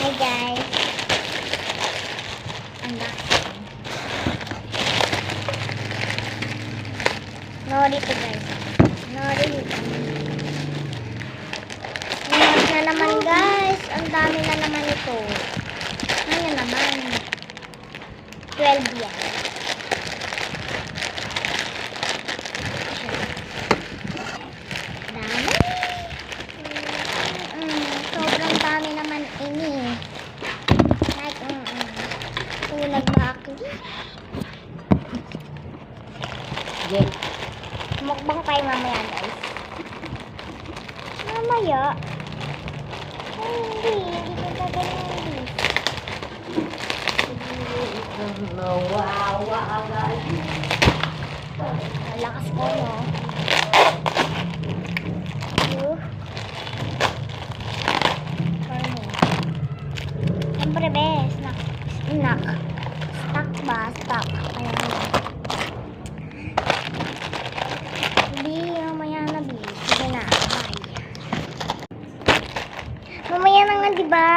Hi guys. Unboxing. Nori to guys. Nori dito. Nori na naman guys. Ang dami na naman ito. Ano naman? 12 yan. Dami. Sobrang dami naman ini. Like, tulad maki. Yeah. Mukbang tayo mamaya guys. Mamaya? Ay, hindi ko gaganyan. Lakas ko, no? Siyempre, be, snack. Stock ba? Stock. Ayan na. Hindi, mamaya na, be. Sige na, bye. Mamaya na nga, diba?